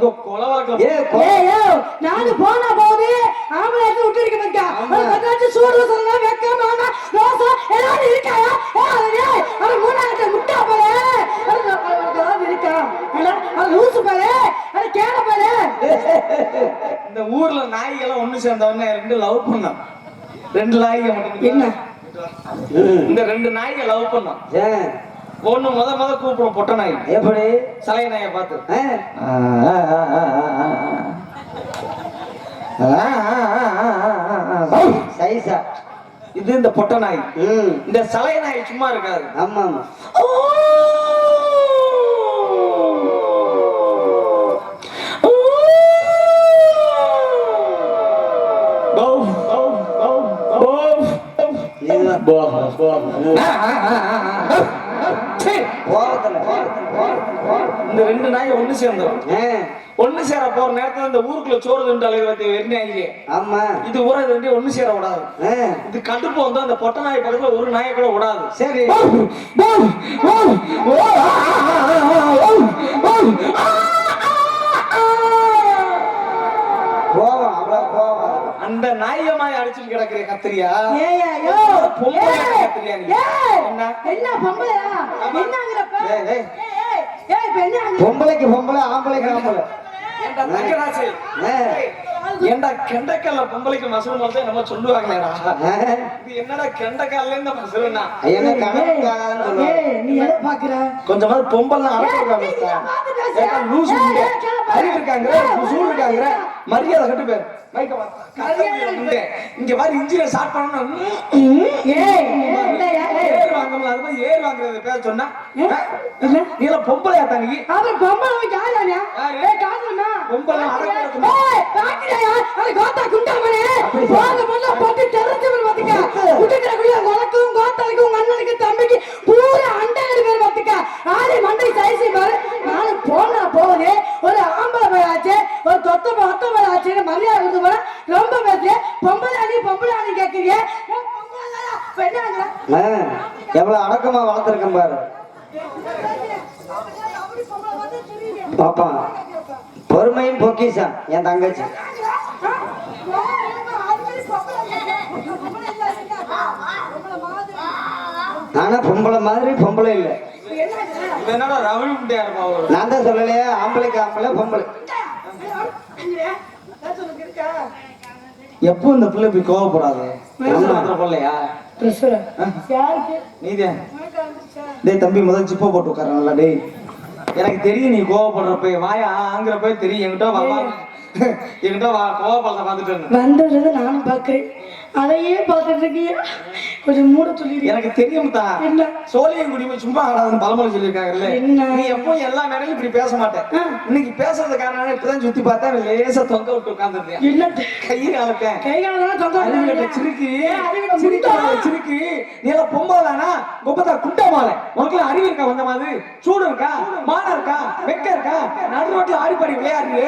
உங்க கொலவாக்க நானு போனா போது ஆம்பளை எடுத்து விட்டு இருக்க மாட்டா சூடு சொல்ல வெக்கமான ரோசா எல்லாரும் இருக்காயா அது மூணாவது முட்டா போல இருக்கா அது லூசு போல அது கேட போல. இந்த ஊர்ல நாய்கெல்லாம் ஒண்ணு சேர்ந்தவொடனே ரெண்டு லவ் பண்ணோம். ரெண்டு நாய்க மட்டும் என்ன இந்த ரெண்டு நாய்க லவ் பண்ணோம். ஒண்ணு முத கூப்பிடும் பொட்ட நாய். எப்படி? சலை நாயை பார்த்து சைசா. இது இந்த பொட்ட நாய். இந்த சலை நாய் சும்மா இருக்காது. ஆமா ஆமா. இந்த ரெண்டு நாய் ஒண்ணு சேர்ந்தோம். ஒண்ணு சேர போற நேரத்துல இந்த ஊருக்குள்ள சோறு திண்டாலே. ஆமா, இது ஊரா இது ரெண்டு ஒண்ணு சேர விடாது. இது கடுப்பு வந்து அந்த பொட்ட நாய் பக்கத்துல ஒரு நாயை கூட விடாது. சரி, அந்த நாயமாய் அடிச்சுட்டு கிடக்குற கத்திரியா? பொம்பளைக்கு பொம்பளை, ஆம்பளைக்கு ஆம்பளை. ஏண்டா கெண்டக்கல்ல பொம்பளைக்கு மசூல் வந்து நம்ம சொல்லுவாங்களேடா. இது என்னடா கெண்டக்கல்ல இந்த மசூல்னா என்ன கணக்கான்னு சொல்லுவாங்க. நீ எதை பாக்குற? கொஞ்சமாவது பொம்பளை அடக்கிருக்காங்க. லூசு அறிவு இருக்காங்க, சூடு இருக்காங்க, மரியாதை கட்டு பேர். இங்க மாதிரி இன்ஜினியர் ஸ்டார்ட் பண்ணணும். ஏர் வாங்கணும், அது மாதிரி ஏர் வாங்குறது பேர் சொன்னா நீ எல்லாம் பொம்பளையா தானி? பொம்பளை பொம்பளை தம்பிக்கு பூரா அண்டை பேர் பாத்துக்க ஆதி மண்டை சைஸ் பாரு. நானும் போனா போகுது ஒரு ஆம்பளை போயாச்சு, ஒரு தொத்த போயாச்சு, மரியாதை வந்து போல ரொம்ப பேசல. பொம்பளை அணி கேட்கிறீங்க. எவ்வளவு அடக்கமா வளர்த்திருக்கேன் பாரு பாப்பா. பொறுமையும் பொக்கிஷம் என் தங்கச்சி. ஆனா பொம்பளை மாதிரி பொம்பளை இல்ல. நான் தான் சொல்லலையா, ஆம்பளைக்கு ஆம்பளை, பொம்பளை. எப்போ இந்த பிள்ளை போய் கோவப்படாது? பிள்ளையா நீ தம்பி முதல் ஜிப்ப போட்டு உட்காரல. டேய், எனக்கு தெரியும் நீ கோவப்படுறப்ப வாயா ஆங்குறப்ப தெரியும். என்கிட்ட வா கோவப்படத்தை பார்த்துட்டு வந்தது நானும் பாக்குறேன், அதையே பார்த்துட்டு இருக்கீங்க. கொஞ்சம் மூட சொல்லி எனக்கு தெரியும் தான். என்ன சோழியம் குடிமை சும்மா ஆடாதுன்னு பழமொழி சொல்லியிருக்காங்கல்ல. நீ எப்போ எல்லா நேரங்களும் இப்படி பேச மாட்டேன். இன்னைக்கு பேசுறது காரணம் இப்பதான் சுத்தி பார்த்தா லேசா தொங்க விட்டு உட்கார்ந்துருக்கேன். என்ன கை காலத்தேன் சிரிக்கு நீ எல்லாம் பொம்பளை தானா? கொப்பத்தா குண்டை மாலை உனக்கு அறிவு இருக்கா? வந்த மாதிரி சூடு இருக்கா? மானம் இருக்கா? வெக்க இருக்கா? நடு ரோட்ல ஆடிப்பாடி விளையாடுது.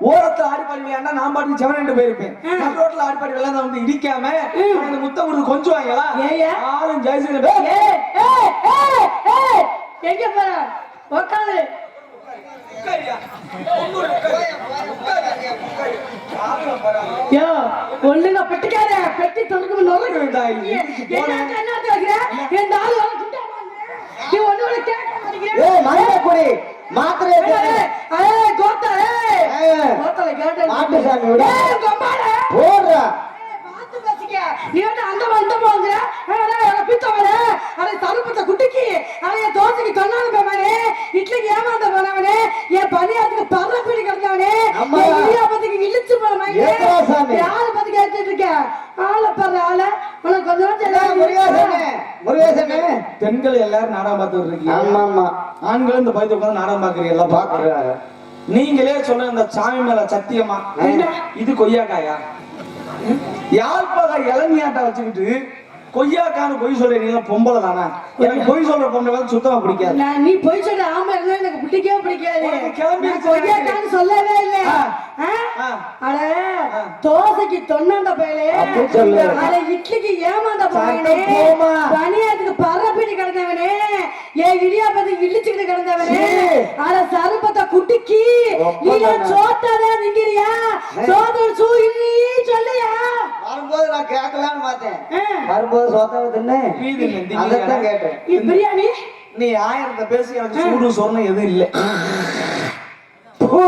ஓரத்துல ஆடிப்பாடி விளையாண்டா நான் பாட்டு செவனண்டு போயிருப்பேன். நடு ரோட்ல ஆடிப்பாடி விளையாட வந்து இடிக்காம முத்த கொடுத்து கொஞ்சம் வாங்கலா ஆளும் ஜெயசீல எங்க போற உட்காரு. ஒண்ணுங்க பெட்டிக்கார பெட்டி தொடுக்கும் நீ அந்த வந்து போங்க பித்தவன அதை தருப்பத்தை குட்டிக்கு அதைய தோசைக்கு தொன்னாலும் போவானே, இட்லிக்கு ஏமாந்த போனவனே, என் பணியாத்துக்கு பறப்பீடு கிடந்தவனே, இடியாப்பத்துக்கு இழுச்சு போனவங்க யாரை பத்தி கேட்டுட்டு இருக்க? ஆளை பாரு ஆள உனக்கு கொஞ்சம் பெண்கள் எல்லாரும் நாடகம் பார்த்து இருக்கீங்க. ஆண்களும் இந்த பயத்தை உட்காந்து நாடகம் பாக்குறீங்க. எல்லாம் பாக்குறாங்க. நீங்களே சொன்ன இந்த சாமி மேல சத்தியமா இது கொய்யாக்காயா? யாழ்ப்பாக இளநியாட்டை வச்சுக்கிட்டு கொய்யாக்கான்னு பொய் சொல்றீங்க. பொம்பளை தானே? எனக்கு பொய் சொல்ற பொம்பளை சுத்தமா பிடிக்காது. நீ பொய் சொல்ற ஆம்பளை எனக்கு பிடிக்கவே பிடிக்காது. கொய்யாக்கான்னு சொல்லவே இல்லை. அட தோசைக்கு தொன்னாண்ட பயலே, அட இட்லிக்கு ஏமாந்த போனே, பணியாத்துக்கு பறப்பீடு கிடந்தவனே, ஏன் இடியாப்பத்தை இடிச்சுக்கிட்டு கிடந்தவனே சீ. அட சருப்பத்தை குட்டிக்கு ரொம்ப நீ நல்லா. சோத்தாதான் திங்கிறியா சோதோ சூ இல்லி சொல்லியா வரும்போது நான் கேட்கலான்னு பார்த்தேன் ஆ. வரும்போது சோத்தாவை தின்னு மீதி இல்லை, திங்க அதைத்தான் கேட்டேன் இது பிரியாணி நீ ஆயிரத்தை பேசி எனக்கு சூடு சொரணம் எதுவும் இல்லை பூ.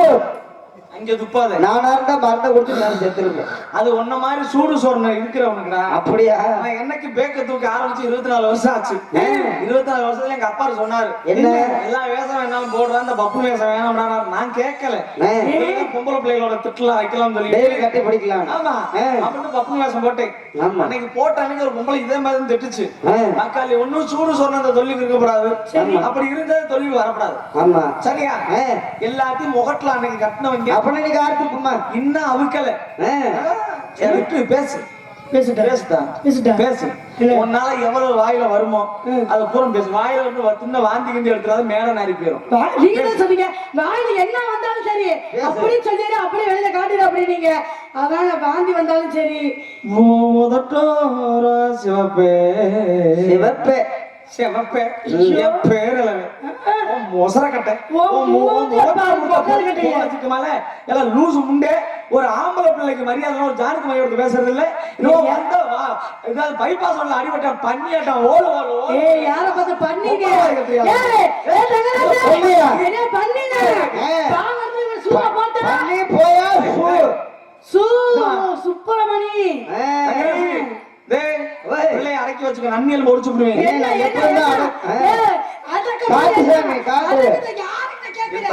அங்க துப்பாத நானா இருந்தா மருந்தை குடிச்சு நான் செத்துருப்பேன் அது ஒன்ன மாதிரி சூடு சொரணம் இருக்கிறவனுக்குடா அப்படியா நான் என்னைக்கு பேக்க தூக்க ஆரம்பிச்சு 24 வருஷம் ஆச்சு 24 வருஷத்துல எங்க அப்பா சொன்னாரு என்ன? எல்லா வேஷம் வேணாலும் போடுறா இந்த பப்பு வேஷம் வேணாம்டா நான் கேட்கல ஆ. பொம்பளை பிள்ளைகளோட திட்டலாம் வைக்கலாம் சொல்லி டெய்லி கட்டி பிடிக்கலாம் ஆமா ஆ. அப்படின்னு பப்பு வேஷம் போட்டேன் ஆமா. அன்னைக்கு போட்ட அன்னைக்கு ஒரு பொம்பளை இதே மாதிரி திட்டுச்சு ஆ. தக்காளி ஒண்ணும் சூடு சொன்ன அந்த தொழிலுக்கு இருக்கக்கூடாது அப்படி இருந்தது தொழிலுக்கு வரக்கூடாது ஆமா சரியா ஆ. எல்லாத்தையும் முகட்ல அன்னைக்கு கட்டினவங்க அப்ப நீங்க ஆர்த்திக்குமா இன்னும் அவுக்கல சரி. விட்டு பேசு பேசுடா பேசுடா பேசுடா பேசு உன்னால எவ்வளவு வாயில வருமோ அது பூரா பேசு வாயில வந்து தின்ன வாந்தி கிண்டி எடுத்துறாது மேல நாரி போயிடும் நீங்க தான் சொன்னீங்க வாயில என்ன வந்தாலும் சரி அப்படியே சொல்லிடு அப்படியே வெளியில காட்டிடு அப்படின்னீங்க அதான் வாந்தி வந்தாலும் சரி முதட்டோர சிவப்பே சிவப்பு சிவப்பே என் பேரளவு மொசர கட்டை ஓ, மூஞ்சிய பாரு, பொக்கல் கட்டையா? மேல எல்லாம் லூசு முண்டே ஒரு ஆம்பளை பிள்ளைக்கு மரியாதை ஒரு ஜானுக்கு மரியாதை பேசுறது இல்ல இன்னும் வந்த ஏதாவது பைபாஸ் உள்ள அடிபட்ட பண்ணியாட்டம் ஓடு ஓடு ஓடு ஏய் யார பார்த்து பண்ணீங்க ரொம்ப ஏய் ஏய் தங்கராஜா சொல்லியா? என்ன பண்ணீங்க பாவத்து இவன் சூவா போட்டா பண்ணி போயா பூ. சூ சுப்பிரமணி டேய் பிள்ளைய அடக்கி வச்சுக்க நன்னியல் முடிச்சு விடுவேன் என்ன நான் என்ன எப்படிதான் ஏய் அதக்க காட்டு சாமி, காட்டு. யார்கிட்ட கேக்குற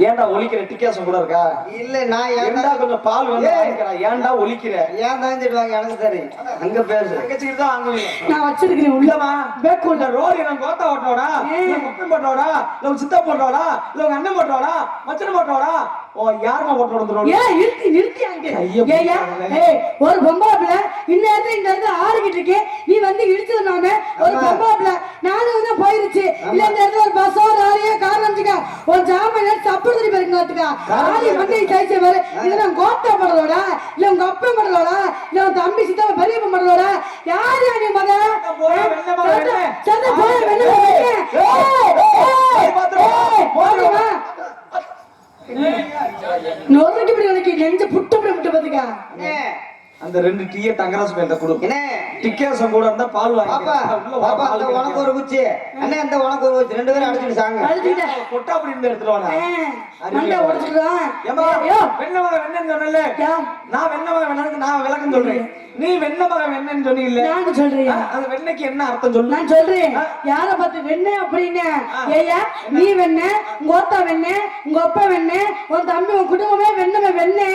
ஏன்டா ஒலிக்கிற டிக்கேசம் கூட இருக்கா இல்ல நான் ஏன்டா ஏன்டா கொஞ்சம் பால் வந்து வாங்கிக்கிறா ஏன்டா ஒலிக்கிற ஏன் தான் திட்டுவாங்க எனக்கு தெரியும் அங்க பேசு தங்கச்சிக்கிட்டு தான் வாங்குவீங்க நான் வச்சிருக்கேன் உள்ள உள்ளமா இந்த ரோடு எனக்கு கோத்தா ஓட்டோடா இல்ல குப்பை போட்டோடா இல்ல உங்க சித்தா போட்டோடா இல்ல உங்க அண்ணன் போட்டோடா மச்சன போட்டோடா ஓ யாருமா போட்டோட இந்த ரோடு ஏய் நிறுத்தி அங்க ஐயோ, ஏய்யா ஏய் ஒரு பொம்பளை பிள்ளை இன்னேரத்துல இங்க இருந்து ஆடிக்கிட்டு இருக்கே நீ வந்து இடிச்சது நானே ஒரு பொம்பளை பிள்ளை நானும் வந்து போயிருச்சு இல்ல இந்த இடத்துல ஒரு பஸ்ஸோ லாரியோ கார் வந்துக்க ஒரு ஜாமீன் சப்படுறதுக்கு பேருங்கத்துக்கா ஆடி மண்டை சாய்ச்ச வேற இதெல்லாம் கோத்தா படலோடா இல்ல உங்க அப்பா படலோடா இல்ல உன் தம்பி சித்தா பெரியப்பா படலோடா யார் யா நீ மத சத்த போய் வெண்ண போடுவா நொறுக்கு இப்படி உனக்கு நெஞ்ச புட்டு முட்டை பாத்துக்கா அந்த ரெண்டு டீயை தங்கராசு பேர்ல கொடு என்ன டிக்கேசம் கூட இருந்தா பால் பாப்பா வாங்க பாப்பா அந்த உனக்கு ஒரு குச்சி அண்ணே அந்த உனக்கு ஒரு குச்சி ரெண்டு பேரும் அடிச்சுட்டு சாங்க அழுதுட்டேன் கொட்டா அப்படி இருந்து எடுத்துட்டு வாடா மண்டை உடைச்சுடுறான் ஏமா ஐயோ வெண்ண மகன் வெண்ணன்னு சொன்னல யார் நான் வெண்ண மகன் வெண்ணனுக்கு நான் விளக்கம் சொல்றேன் நீ வெண்ண மகன் வெண்ணன்னு சொன்னீல்ல நான் சொல்றேன் அந்த வெண்ணைக்கு என்ன அர்த்தம் சொல்லு நான் சொல்றேன் யார பார்த்து வெண்ணே அப்படின்னு ஏய்யா நீ வெண்ணே உங்க ஓத்தா வெண்ணே உங்க அப்பா வெண்ணே உன் தம்பி உன் குடும்பமே வெண்ணமே வெண்ணே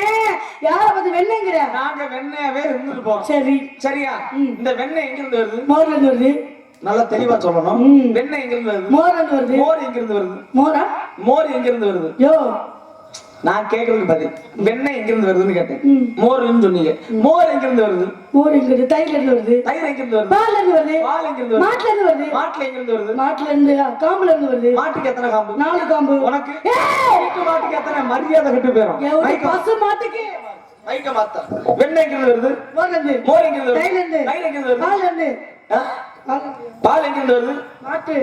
யார பார்த்து வெண்ணேங்கிற நாங்க வெண்ணையாவே இருந்துட்டு போறோம் சரி சரியா இந்த வெண்ணெய் எங்க இருந்து வருது மோர்ல இருந்து வருது நல்லா தெளிவா சொல்லணும் வெண்ணெய் எங்க இருந்து வருது மோர்ல இருந்து வருது மோர் எங்க இருந்து வருது மோரா மோர் எங்க இருந்து வருது யோ நான் கேக்குறதுக்கு பதில் வெண்ணெய் எங்க இருந்து வருதுன்னு கேட்டேன் மோர்னு சொன்னீங்க மோர் எங்க இருந்து வருது மோர் எங்க இருந்து தயிர்ல இருந்து வருது தயிர் எங்க இருந்து வருது பால்ல இருந்து வருது பால் எங்க இருந்து வருது மாட்டுல இருந்து வருது மாட்டுல எங்க இருந்து வருது மாட்டுல இருந்து காம்புல இருந்து வருது மாட்டுக்கு எத்தனை காம்பு 4 காம்பு உனக்கு வீட்டு மாட்டுக்கு எத்தனை மரியாதை கட்டு போயிரும் ஒரு பசு மாட்டுக்கு மைக்க மாத்தா வெண்ணெய் எங்க இருந்து வருது மோர்ல இருந்து மோர் எங்க இருந்து வருது தயிர்ல இருந்து தயிர் எங்க இருந்து வருது பால்ல இருந்து ஆ? பால் எங்க இருந்து வருது மாட்டு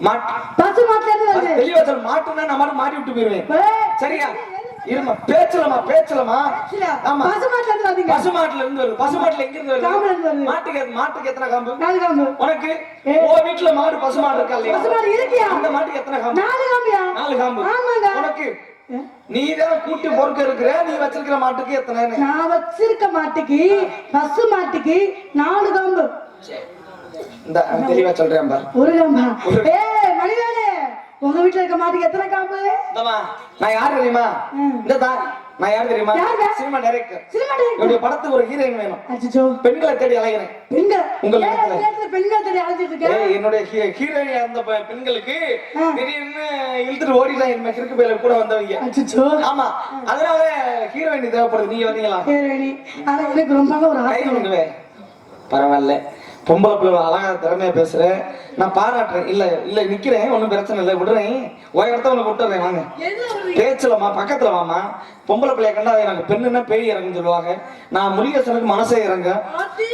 மாட்டு பசு மாட்டுல இருந்து வருது தெளிவா சொல்லு மாட்டுன்னா நான் மட்டும் மாட்டி விட்டு போயிருவேன் ஏய், சரியா இருமா பேச்சலமா ஆமா பசு மாட்டுல இருந்து வருதுங்க பசுமாட்டுல இருந்து வருது பசுமாட்டுல எங்க இருந்து காம்புல வருது இருந்து வருது மாட்டுக்கு எத்தனை காம்பு 4 காம்பு உனக்கு ஓ வீட்டுல மாடு பசுமாடு இருக்கா இல்லையா பசு மாடு இருக்கியா அந்த மாட்டுக்கு எத்தனை காம்பு 4 காம்பியா 4 காம்பு ஆமாங்க உனக்கு நீ தான் கூட்டி பொறுக்க இருக்கிற நீ வச்சிருக்கிற மாட்டுக்கு எத்தனை நான் வச்சிருக்க மாட்டுக்கு பசு மாட்டுக்கு 4 காம்பு இந்த தெளிவா சொல்றேன் பாரு ஒரு காம்பா ஏய் மணிவேலு உங்க வீட்ல இருக்க மாட்டுக்கு எத்தனை காம்பு இந்தமா நான் யார் தெரியுமா இந்த தான் நான் யார் தெரியுமா யாருங்க? Cinema director cinema director. என்னுடைய படத்துக்கு ஒரு ஹீரோயின் வேணும் அச்சச்சோ பெண்களை தேடி அலைகிறேன் பெண்கள் உங்கள் ஏன் வீட்டுல? இந்த நேரத்துல பெண்கள் தேடி அழைச்சிட்டு இருக்க ஏய், என்னுடைய ஹீரோயின் அந்த பெண்களுக்கு திடீர்னு இழுத்துட்டு ஓடிட்டாங்க இந்த கிறுக்கு பையில கூட வந்தவங்க அச்சச்சோ ஆமா அதனால ஹீரோயின் தேவைப்படுது நீங்க வந்தீங்களா ஏய் வேணி ஆனா எனக்கு ரொம்ப நாளா ஒரு கை ஆசை கொண்டுவே பரவாயில்ல பொம்பளை பிள்ளை அழகா திறமையா பேசுறேன், நான் பாராட்டுறேன். இல்ல இல்ல நிக்கிறேன், ஒன்றும் பிரச்சனை இல்லை, விடுறேன். ஒரு இடத்த உனக்கு விட்டுறேன், வாங்க. பேச்சுலமா பக்கத்துல வாமா. பொம்பளை பிள்ளைய கண்டா எனக்கு பெண்ணுன்னா பேய் இறங்குன்னு சொல்லுவாங்க. நான் முருகேசனுக்கு மனசே இறங்க.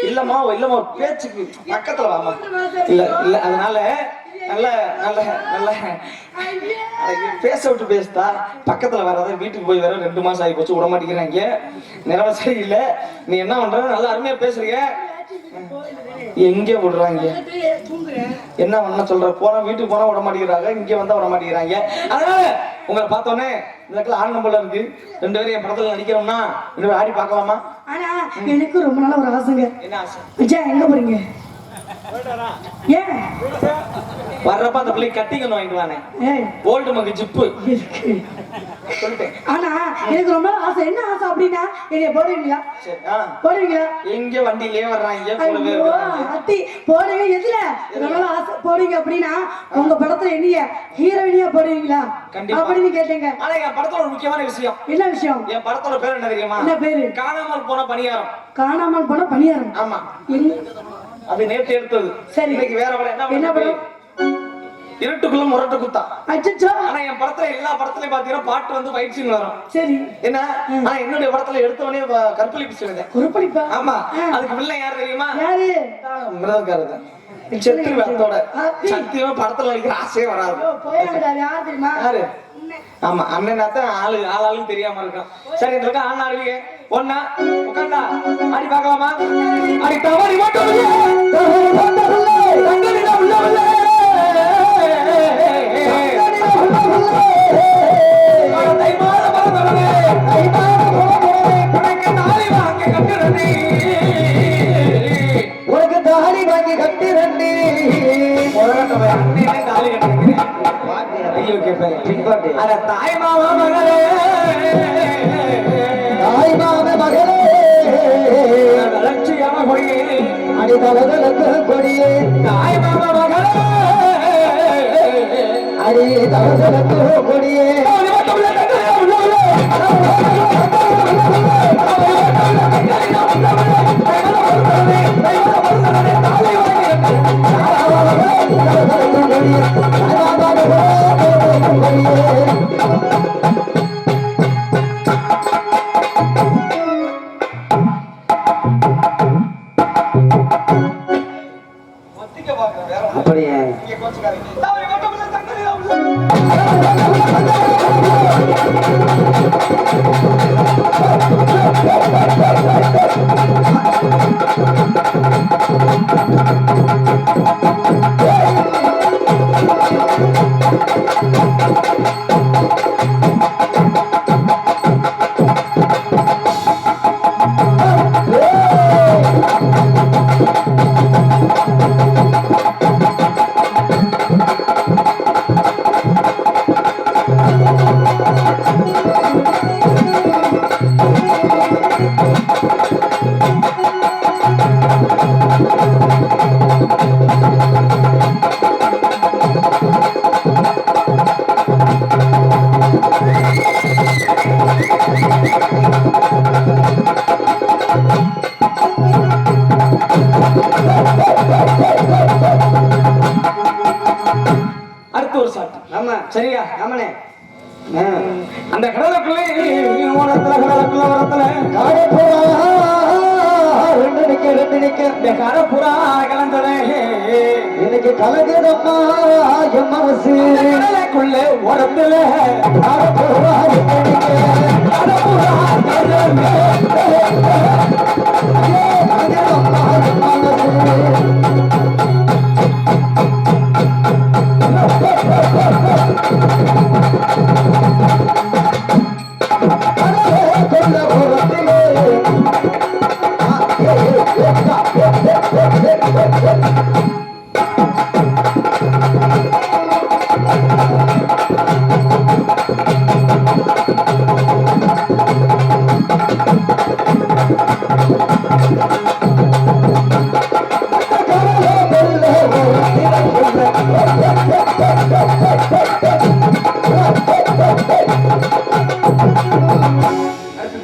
இல்லம்மா இல்லம்மா, பேச்சுக்கு பக்கத்துல வாமா. இல்ல இல்ல, அதனால நல்ல நல்ல நல்ல பேச விட்டு பேசுதா, பக்கத்துல வராத, வீட்டுக்கு போய் வர 2 மாசம் ஆகி போச்சு, விட மாட்டேங்கிறாங்க. நிலவ சரியில்லை. நீ என்ன பண்ற, நல்லா அருமையா பேசுறீங்க. எங்க விடுறாங்க, என்ன பண்ண சொல்ற, போனா வீட்டுக்கு போனா விட மாட்டேங்கிறாங்க, இங்க வந்தா விட மாட்டேங்கிறாங்க. அதனால உங்களை பார்த்தோன்னே இந்த இடத்துல ஆடு நம்பர்ல இருக்கு, 2 பேரும் என் படத்துல நடிக்கிறோம்னா 2 பேரும் ஆடி பார்க்கலாமா? ஆனா எனக்கு ரொம்ப நாளா ஒரு ஆசைங்க. என்ன ஆசை? அஜா எங்க போறீங்க? ஏன் வர்றப்ப அந்த பிள்ளை கட்டிக்கணும் வாங்கிட்டு வானே, ஓல்டு மக்கு ஜிப்பு சொல்லிட்டேன். ஆனா எனக்கு ரொம்ப ஆசை. என்ன ஆசை அப்படின்னா, என்னைய போடுவீங்களா? போடுவீங்களா? எங்க வண்டியிலே வர்றாங்க, அத்தி போடுங்க. எதுல ரொம்ப ஆசை போடுவீங்க அப்படின்னா, உங்க படத்துல என்னைய ஹீரோயினியா போடுவீங்களா அப்படின்னு கேட்டேங்க. ஆனா என் படத்துல ஒரு முக்கியமான விஷயம். என்ன விஷயம்? என் படத்தோட பேர் என்ன தெரியுமா? என்ன பேரு? காணாமல் போன பணியாரம். காணாமல் போன பணியாரம். ஆமா, அது நேற்று எடுத்தது. சரி, இன்னைக்கு வேற படம். என்ன படம்? இருட்டுக்குள்ள முரட்டு குத்தா. அச்சச்சோ. ஆனா என் படத்துல எல்லா படத்துலயும் பாத்தீங்கன்னா பாட்டு வந்து ஃபைட் சீன் வரும். சரி. என்ன, ஆனா என்னுடைய படத்துல எடுத்தவனே கற்பழிப்பு செய்வேன். கற்பழிப்பா? ஆமா. அதுக்கு வில்லன் யார் தெரியுமா? யாரு? மிருதக்காரர். செத்து வரத்தோட சத்தியமா படத்துல நடிக்கிற ஆசையே வராது. யார் தெரியுமா? யாரு? ஆமா, அண்ணனாத்தான் ஆளாளுக்கு தெரியாம இருக்கான். சரி, இந்த இருக்க ஆண் ஆடுவீங்க ஒன்னா உட்காந்தா ஆடி பார்க்கலாமா? அடி தவறி மட்டும் உனக்கு தாலி வாங்கி கட்டி ரெண்டு அண்ணனே தாலி கட்டுறேன். ஐயோ கேட்பேன். அட தாய் மாமா மகளே, தாய் மாமா மகளே, லட்சியமா கொடியே, அடி தவதலுக்கு கொடியே, தாய் மாமா மகளே, அடி தவதலுக்கு கொடியே. அப்படியே அடுத்து ஒரு சாட்டு. ஆமா, சரியா? ஆமாண்ணே. அந்த கடலுக்குள்ளே ஓரத்துல கடலுக்குள்ள ஓரத்துல ரெண்டு நிக்க இந்த கடப்புறா கலந்ததே இன்னைக்கு கலகுதம்மா என் மனசு. கடலுக்குள்ளே ஓரத்துல கடப்புறா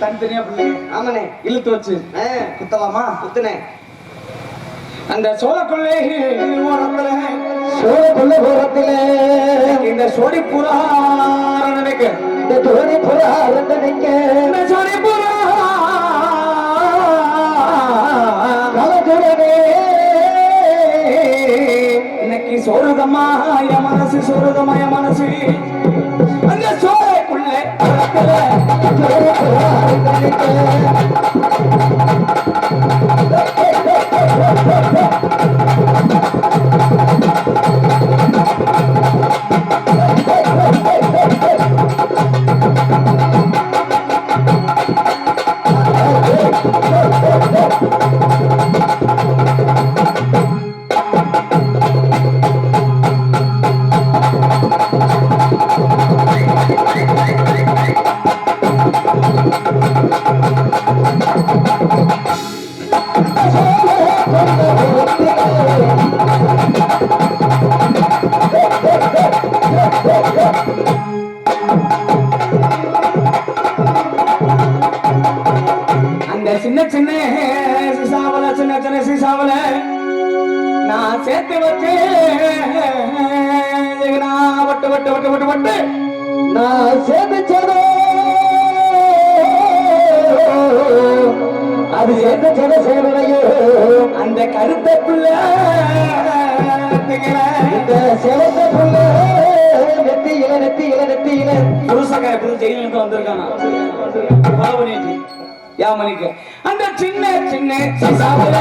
தனித்தனியா பிள்ளை. ஆமாண்ணே, இழுத்து வச்சு குத்தலாமா? குத்துனே. அந்த சோழக்குள்ளே ஓரத்துல ஓரத்திலே இந்த சோடி புறா இந்த ஜோடி புறா நினைக்க இந்த சோடி புறா இன்னைக்கு சோறுதமாய மனசு சோறுதமாய மனசு அந்த சோலைக்குள்ள சின்ன சின்ன சிசாவல சின்ன சின்ன சிசாவல நான் சேர்த்து வச்சு வட்டு வட்டு வட்டு வட்டு வட்டு நான் சேமிச்சதோ அது சேமிச்சத சேவலையோ அந்த கருத்த புள்ள இந்த சிவந்த புள்ள நெத்தியில புருஷக்கார புது ஜெயிலுக்கு வந்திருக்கானா யாமனிக்கு அந்த சின்ன சின்ன சிசாவல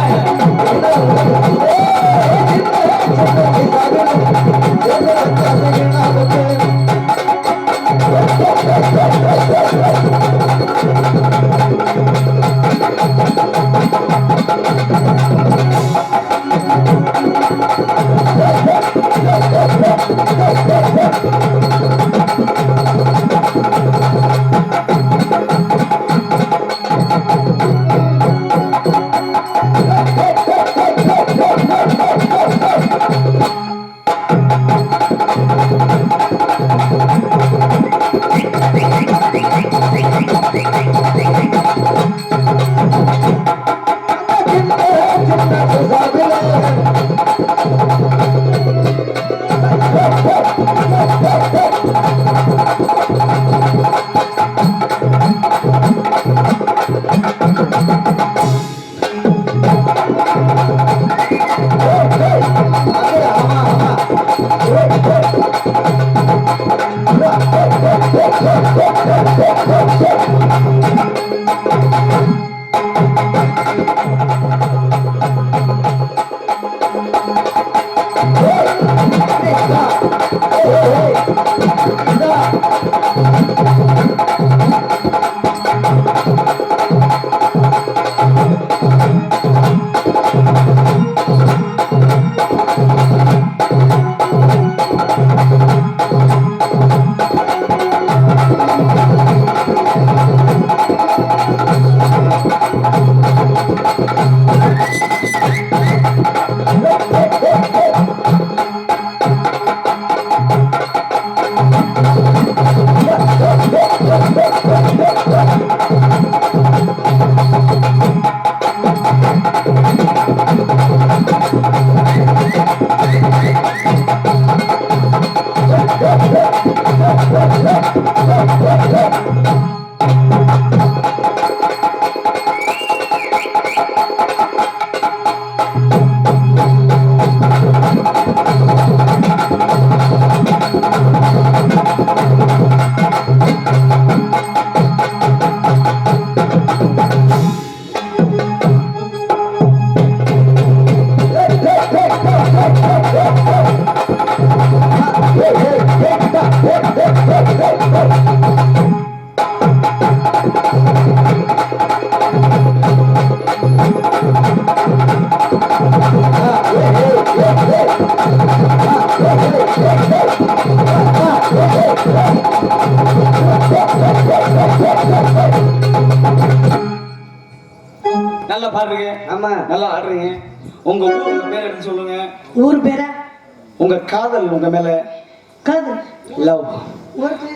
நல்லா பாடுறீங்க. ஆமா நல்லா ஆடுறீங்க. உங்க ஊர் பேர் எடுத்து சொல்லுங்க. ஊர் பேரா? உங்க காதல் உங்க மேல காதல் லவ்.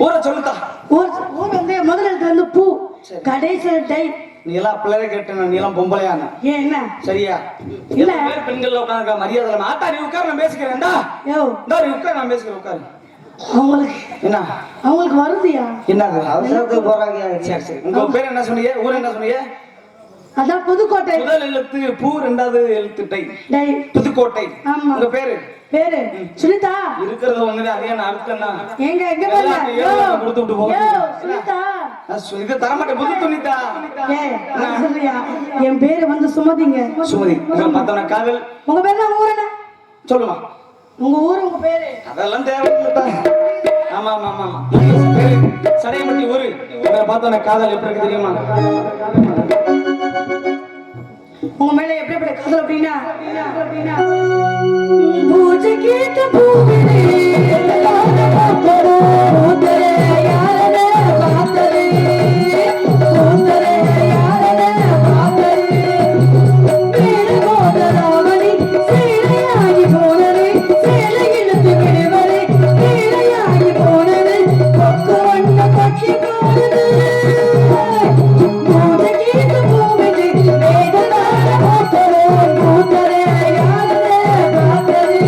ஊரை சொல்லுதா? ஊர் வந்து முதல்ல எழுத்து வந்து பூ, கடைசியில் டை, நீ எல்லாம் பிள்ளைய கேட்ட நீ எல்லாம் பொம்பளையான ஏன் என்ன சரியா இல்ல. எல்லா பேர் பெண்கள் உட்கார்ந்து மரியாதை இல்லாம ஆத்தா நீ உட்கார் நான் பேசிக்கிறேன்டா யோ நீ உட்கார் நான் பேசிக்கிறேன் உட்காரு அவங்களுக்கு என்ன அவங்களுக்கு வருதுயா என்னது அவசரத்துக்கு போறாங்க. சரி சரி உங்க பேர் என்ன சொன்னீங்க ஊர் என்ன சொன்னீங்க அதான் புதுக்கோட்டை. முதல் எழுத்து பூ ரெண்டாவது எழுத்து டை டேய் புதுக்கோட்டை ஆமா. உங்க பேரு பேரு சுனிதா. இருக்கிறது ஒண்ணுதான் அதே நான் அர்த்தம்னா எங்க எங்க பாருங்க. யோ கொடுத்து விட்டு போங்க யோ சுனிதா. இது தரமாட்டேன் புது துணிதா ஏய் நான் சொல்றியா என் பேரு வந்து சுமதிங்க. சுமதி உங்களை பார்த்தவன காதல் உங்க பேர் என்ன ஊர் என்ன சொல்லுமா உங்க ஊர் உங்க பேரு அதெல்லாம் தேவையில்லை ஆமா ஆமா ஆமா பேரு சடையமட்டி ஊரு உங்களை பார்த்தவன காதல் எப்படி இருக்கு தெரியுமா உங்க மேல எப்படி காதல் அப்படின்னா பூஜை கேட்ட பூவிலே பூத்தரே யாரே பார்த்தரே பூத்தரே யாரே பார்த்தரே மேல போதராவணி சேலையாகி போனரே சேலை இழுத்து விடுவரே சேலையாகி போனரே கொக்கு வண்ண பட்சி போனது பூஜை கேட்ட பூவிலே வேதனார பூத்தரே பூத்தரே யாரே பார்த்தரே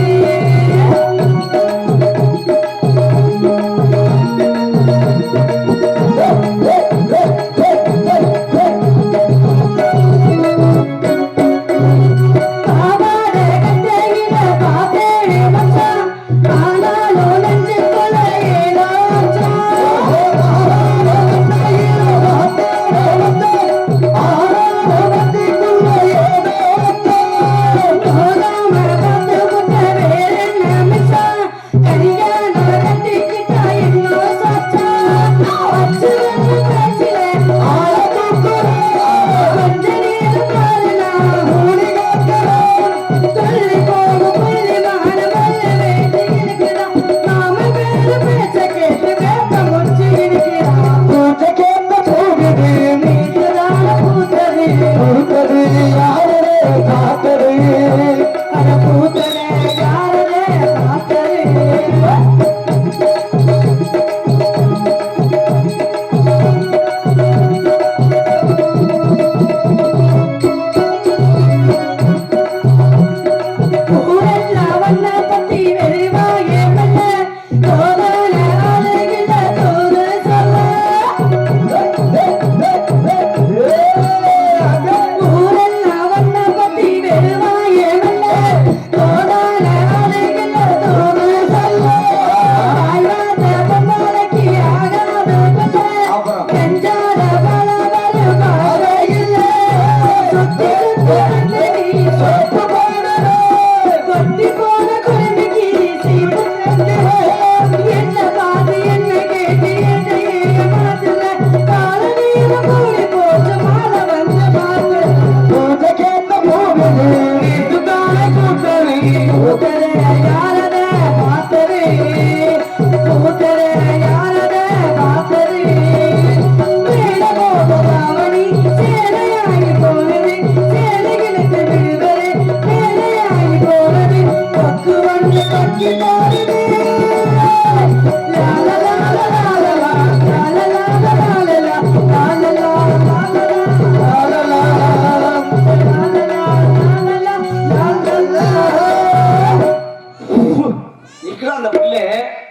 பாவாடை கட்டையில பாப்பேனே மச்சான் ஆனாலோ நெஞ்சுக்குள்ள ஏதோ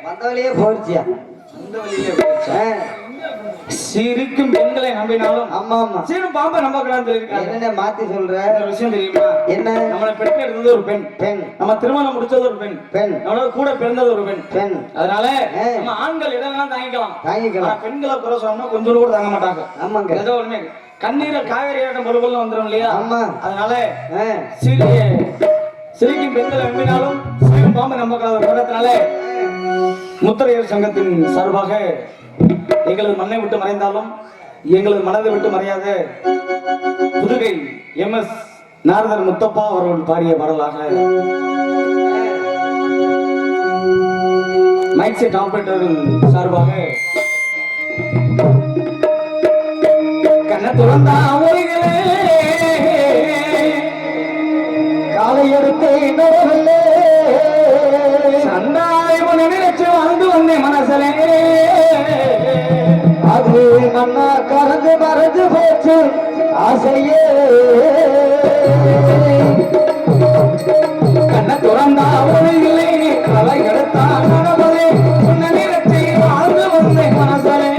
வந்தவழியே போயிடுச்சியா அந்த வழியிலே போச்சா? சிரிக்கும் பெண்களை நம்பினாலும் ஆமா ஆமா சீரும் பாம்பை நம்ப கூடாதுன்னு சொல்லியிருக்காங்க. என்னென்ன மாத்தி சொல்ற ஒரு விஷயம் தெரியுமா? என்ன நம்மளை பெற்று எடுத்தது ஒரு பெண், பெண் நம்ம திருமணம் முடிச்சது ஒரு பெண், பெண் நம்மளோட கூட பிறந்தது ஒரு பெண். பெண் அதனால நம்ம ஆண்கள் எதை வேணா தாங்கிக்கலாம். தாங்கிக்கலாம் ஆனா பெண்களை குறை சொன்னா கொஞ்சம் கூட தாங்க மாட்டாங்க. ஆமாங்க ஏதோ ஒண்ணுமே கண்ணீரை காவேரி ஆட்டம் பொறுப்புல வந்துடும் இல்லையா? ஆமா அதனால ஆ. சிரிக்கும் பெண்களை நம்பினாலும் சிரிக்கும் பாம்பை நம்பக்கூடாத காரணத்தினால முத்திரையர் சங்கத்தின் சார்பாக எங்களது மண்ணை விட்டு மறைந்தாலும் எங்களது மனதை விட்டு மறையாத புதுகை MS நாரதர் முத்தப்பா அவர்கள் பாடிய பாடலாக மைக் செட் ஆபரேட்டரின் சார்பாக கண்ண துறந்தா ஒளிகளே காலை எடுத்து நோவில்லே சண்டாய் நினைச்சு வாழ்ந்து வந்தேன் மனசலே அது மண்ணா கறந்து மறைஞ்சு போச்சு ஆசையே கண்ண துறந்தா ஒளியிலே கலை எடுத்தா கணவரே உன்னை நினைச்சு வாழ்ந்து வந்தேன் மனசரே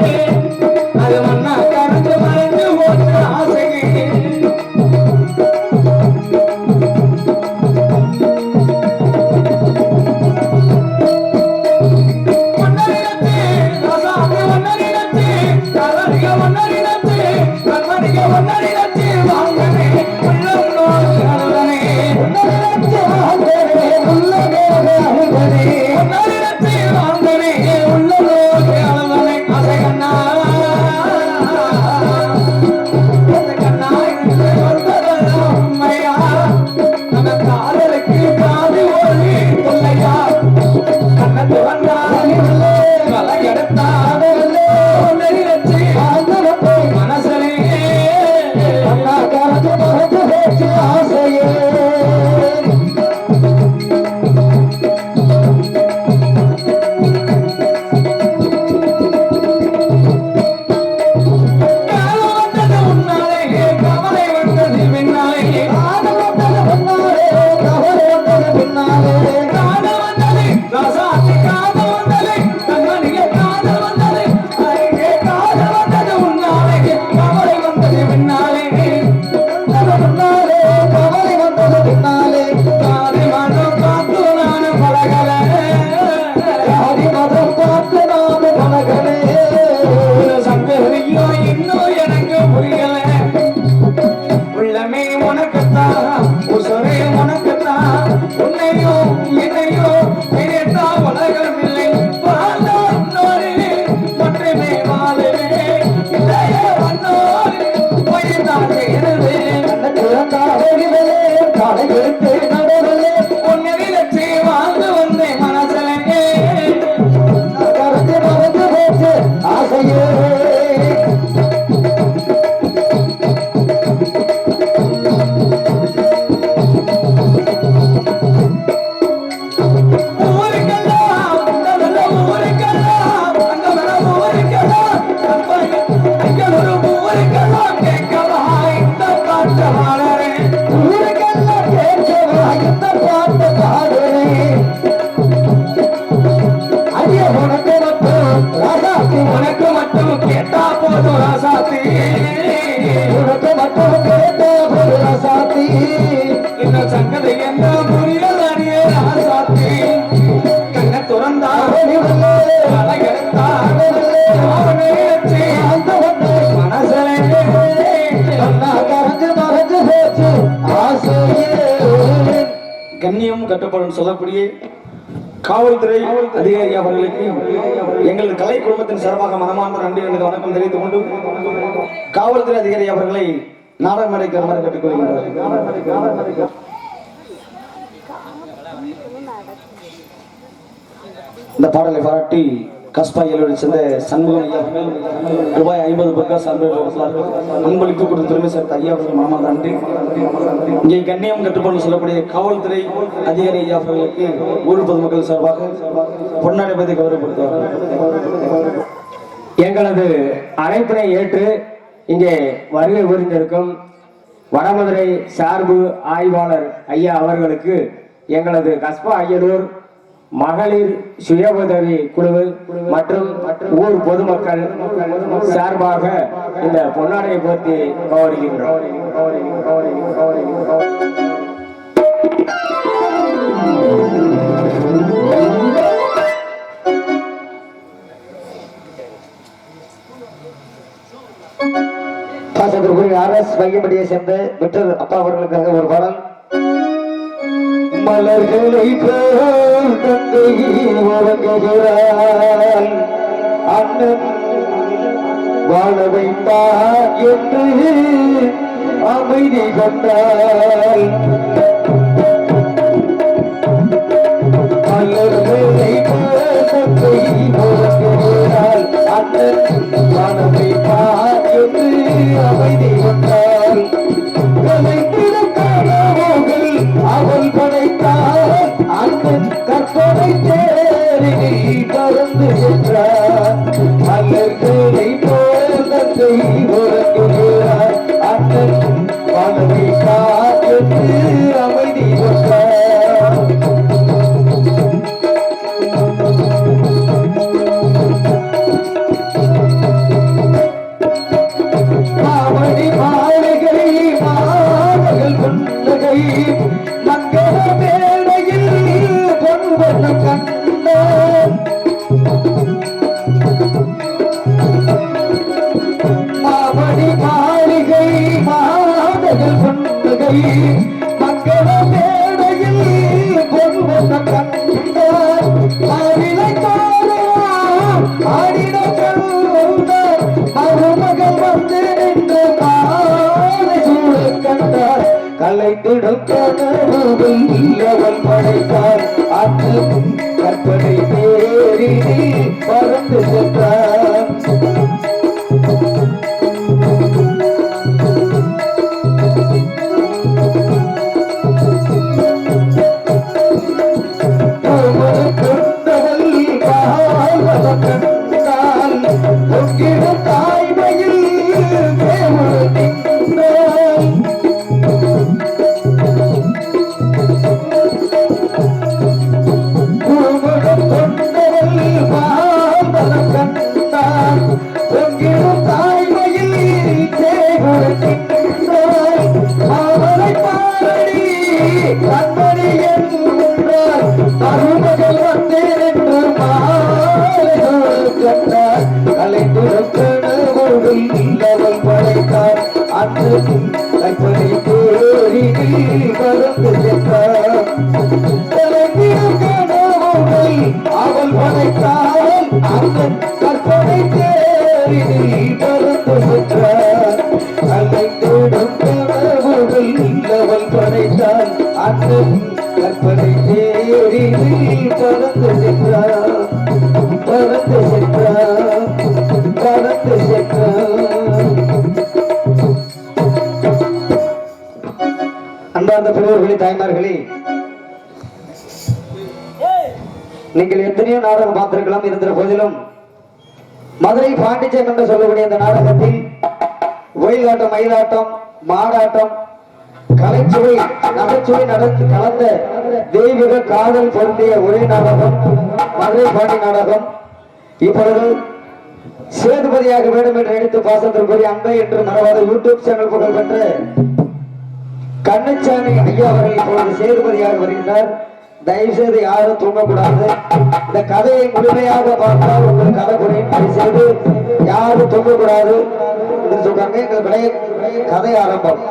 அது மண்ணா கறந்து மறைஞ்சு போச்சு ஆசையே கண்ணியம் கட்டுப்பாடு சொல்லக்கூடிய காவல்துறை அதிகாரி அவர்களுக்கு எங்களது கலை குழுமத்தின் சார்பாக மனமார்ந்த நன்றி எனது வணக்கம் தெரிவித்துக் கொண்டு காவல்துறை அதிகாரி அவர்களை நாடகம் நடைபெறுமாறு கேட்டுக்கொள்கின்றனர். இந்த பாடலை பாராட்டி கஸ்பா இயலுடைய சேர்ந்த சண்முகம் ஐயா ரூபாய் 50 பொருட்கள் அன்பளிப்பு கொடுத்த பெருமை சேர்த்த ஐயா அவர்கள் மனமார்ந்த நன்றி. இங்கே கண்ணியம் கட்டுப்பாடு சொல்லக்கூடிய காவல்துறை அதிகாரி ஐயா அவர்களுக்கு ஊர் பொதுமக்கள் சார்பாக பொன்னாடை பற்றி கௌரவப்படுத்துவார்கள். எங்களது அழைப்பினை ஏற்று இங்கே வருகை புரிந்திருக்கும் வடமதுரை சார்பு ஆய்வாளர் ஐயா அவர்களுக்கு எங்களது கஸ்பா அய்யலூர் மகளிர் சுய உதவி குழு மற்றும் ஊர் பொதுமக்கள் சார்பாக இந்த பொன்னாடையை போர்த்தி கௌரவிக்கின்றோம். பாசத்திற்குரிய RS வைகப்பட்டியை சேர்ந்த விட்டல் அப்பா அவர்களுக்காக ஒரு பாடல். மலர்களை போல் தந்தை உறங்குகிறாள், அண்ணன் வாழ வைத்தார் என்று அமைதி கொண்டாள். மலர்களை போல் தந்தை உறங்குகிறாள், அண்ணன் வாழ வைத்தார் என்று அமைதி கொண்டாள். அவள் படைத்தார் அண்ணன் கற்பனை தேரில் பறந்து சென்றார். மலர்களை போல் உறங்குகிறார் அண்ணன் வாழ்வை காத்து அமைதி கொண்டார் மாமணி மாளிகை மாமகள் புன்னகை மங்கள மேடையில் பொன்வண்ண கண்ணன் மாமணி மாளிகை மாமகள் புன்னகை மங்கள மேடையில் பொன்வண்ண கண்ணன் மாவிலை தோறும் ஆடின கண்ணன் மருமகள் வந்து நின்று மாலை சூழ கண்டார் கலைத்திடும் கனவுகள் அவள் படைத்தார் அன்று கற்பனை தேறி பறந்து சென்றார் தாய்மையில் படைத்தார் அன்று கற்பனை தேறி பறந்து சென்றார் அவள் படைத்தால் அந்த கற்பனை தேறி பறந்து சென்றார் கலைத்திடும் கனவுகள் அவள் படைத்தால் அந்த கற்பனை தேறி பறந்து சென்றார் பறந்து சென்றார் பறந்து சென்றார். அன்பார்ந்த பெரியவர்களே தாய்மார்களே, நீங்கள் எத்தனையோ நாடகம் பார்த்திருக்கலாம். இருந்த போதிலும் மதுரை பாண்டிச்சேரி என்று சொல்லக்கூடிய இந்த நாடகத்தில் ஒயிலாட்டம், மயிலாட்டம், மாடாட்டம், கலைச்சுவை, நகைச்சுவை நடந்து கலந்த தெய்வீக காதல் பொருந்திய ஒரே நாடகம் மதுரை பாண்டி நாடகம். இப்பொழுது சேதுபதியாக வேண்டும் என்று நினைத்து பாசத்திற்குரிய அன்பை என்று மறவாத யூடியூப் சேனல் புகழ் பெற்ற கண்ணச்சாமி ஐயா அவர்கள் இப்பொழுது சேதுபதியாக வருகின்றார். தயவு செய்து யாரும் தூங்கக்கூடாது. இந்த கதையை முழுமையாக பார்த்தால் உங்களுக்கு கதை புரியும். தயவு செய்து யாரும் தூங்கக்கூடாது என்று சொல்றாங்க. எங்கள் கதை ஆரம்பம்.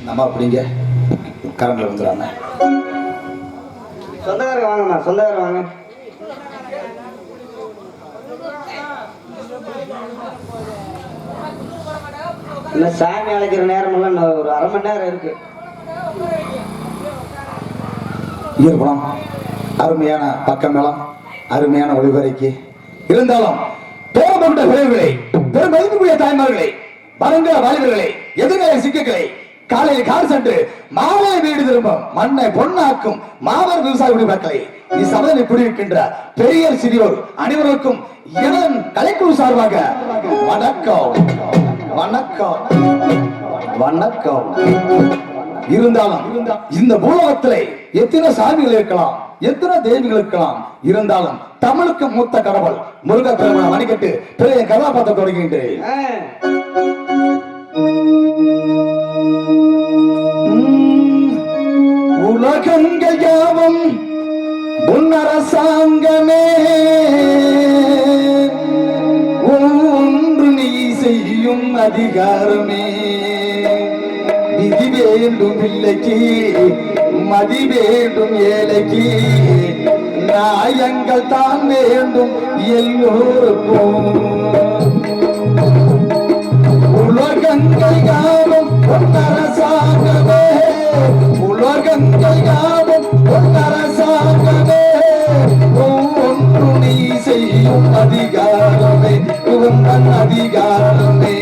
நம்ம அப்படிங்க கரண்ட்ல வந்துடுறாங்க. சொந்தக்காரங்க வாங்கம்மா, சொந்தக்காரங்க வாங்க. இன்னும் சாமி அழைக்கிற நேரமெல்லாம் இன்னும் ஒரு 1/2 மணி நேரம் இருக்கு. ஈர்ப்பணம் அருமையான பக்கம் மேளம், அருமையான ஒளிபரைக்கு இருந்தாலும் போகப்பட்ட விளைவுகளை பெரும் மதிப்புக்குரிய தாய்மார்களை, வருங்கிற வாலிபர்களை, எதிர்கால சிக்கல்களை காலையில் கால் சென்று மாலை வீடு திரும்பும் மண்ணை பொன்னாக்கும் மாபெரும் விவசாய குடிமக்களை இச்சபையில் குடியிருக்கின்ற பெரியோர் சிறியோர் அனைவருக்கும் எனது கலைக்குழு சார்பாக வணக்கம் வணக்கம் வணக்கம். இருந்தாலும் இந்த பூலோகத்திலே எத்தனை சாமிகள் இருக்கலாம், எத்தனை தெய்வங்கள் இருக்கலாம், இருந்தாலும் தமிழுக்கு மூத்த கடவுள் முருக பெருமாள் வணிகட்டு பெரிய கதாபாத்திரம் தொடங்குகின்றேன். உலகங்கள் யாவும் உன் அரசாங்கமே, ஒன்று நீ செய்யும் அதிகாரமே. விதி வேண்டும் பிள்ளைக்கு, மதி வேண்டும் ஏழைக்கு, நியாயங்கள் தான் வேண்டும் எல்லோருக்கும். உலகங்கள் யாவும் உன் அரசாங்கமே, உலகங்கள் யாவும் உன் அரசாங்கமே, ஒன்று நீ செய்யும் அதிகாரமே, உந்தன் அதிகாரமே.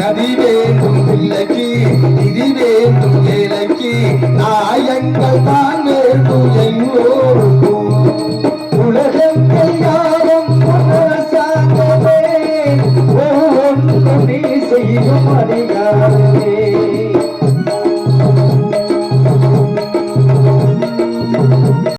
நதி வேண்டும் பிள்ளைக்கு, நிதி வேண்டும் ஏழைக்கு, நியாயங்கள் தான் வேண்டும் எல்லோருக்கும். உலகங்கள் யாவும் உன் அரசாங்கமே, ஒன்று நீ செய்யும் அதிகாரமே.